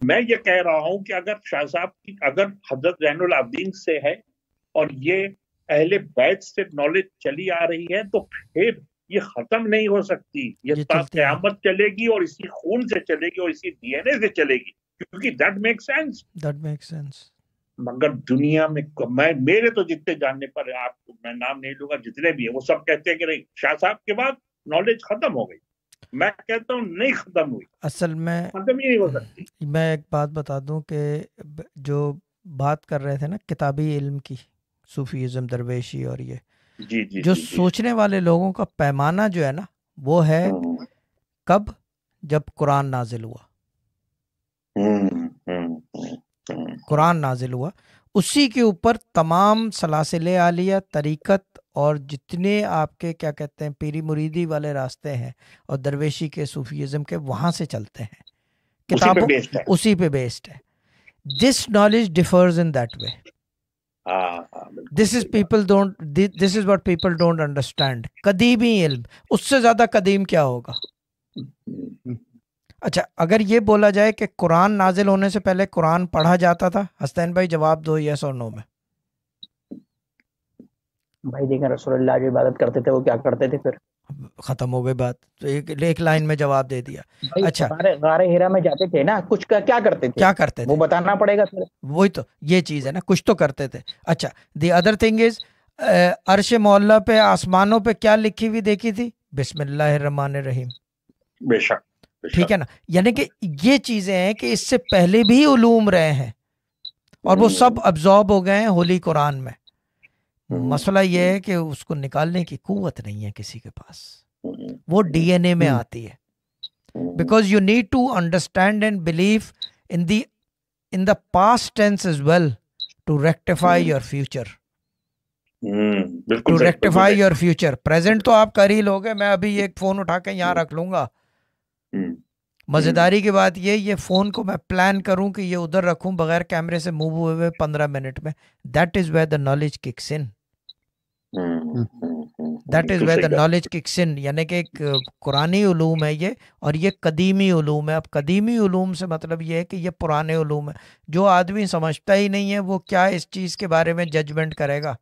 میں یہ کہہ رہا ہوں کہ اگر شاہ صاحب کی اگر حضرت زین العابدین سے ہے اور یہ اہل بیت سے نالج چلی آ رہی ہے تو پھر یہ ختم نہیں ہو سکتی، یہ تا چلتی ہے. قیامت چلے گی اور اسی خون سے چلے گی اور اسی ڈی این اے سے چلے گی، کیونکہ that make sense. That makes sense. مگر دنیا میں میرے تو جتنے جاننے پر آپ کو میں نام نہیں لوں گا، جتنے بھی ہیں وہ سب کہتے ہیں کہ نہیں شاہ صاحب کے بعد نالج ختم ہو گئی. میں کہتا ہوں نہیں ختم ہوئی، اصل میں ختم ہی نہیں ہو سکتی. میں ایک بات بتا دوں کہ جو بات کر رہے تھے نا کتابی علم کی، صوفیزم، درویشی اور یہ جی جی جو جی جی. سوچنے والے لوگوں کا پیمانہ جو ہے نا وہ ہے کب؟ جب قرآن نازل ہوا. قرآن نازل ہوا اسی کے اوپر تمام سلاسل عالیہ، طریقت اور جتنے آپ کے کیا کہتے ہیں پیری مریدی والے راستے ہیں اور درویشی کے، صوفیزم کے، وہاں سے چلتے ہیں. کتابوں اسی پہ بیسڈ ہے. This knowledge differs in that way. This is what people don't understand. قدیمی علم، اس سے زیادہ قدیم کیا ہوگا؟ اچھا اگر یہ بولا جائے کہ قرآن نازل ہونے سے پہلے قرآن پڑھا جاتا تھا، حسین بھائی جواب دو یس اور نو میں. بھائی دیکھیں رسول اللہ جو عبادت کرتے تھے وہ کیا کرتے تھے؟ پھر ختم ہو گئی بات. تو ایک لائن میں جواب دے دیا. اچھا غار ہیرا میں جاتے تھے نا، کچھ کیا کرتے تھے؟ کیا کرتے تھے وہ بتانا پڑے گا. وہی تو یہ چیز ہے نا، کچھ تو کرتے تھے. اچھا دی ادر تھنگ از عرش معلیٰ پہ، آسمانوں پہ کیا لکھی ہوئی دیکھی تھی؟ بسم اللہ الرحمن الرحیم. بے شک. ٹھیک ہے نا. یعنی کہ یہ چیزیں ہیں کہ اس سے پہلے بھی علوم رہے ہیں اور وہ سب ابزارب ہو گئے ہیں ہولی قرآن میں. مسئلہ یہ ہے کہ اس کو نکالنے کی قوت نہیں ہے کسی کے پاس. وہ ڈی این اے میں آتی ہے. Because you need to understand and blue in the past tense as well to rectify your future. To rectify your future. present تو آپ کر ہی لوگے. میں ابھی ایک فون اٹھا کے یہاں رکھ لوں گا. مزیداری کی بات یہ فون کو میں پلان کروں کہ یہ ادھر رکھوں بغیر کیمرے سے موو ہوئے ہوئے 15 منٹ میں. That is where the knowledge kicks in. That is where the knowledge kicks in. یعنی کہ ایک قرآنی علوم ہے یہ اور یہ قدیمی علوم ہے. اب قدیمی علوم سے مطلب یہ ہے کہ یہ پرانے علوم ہے. جو آدمی سمجھتا ہی نہیں ہے وہ کیا اس چیز کے بارے میں ججمنٹ کرے گا؟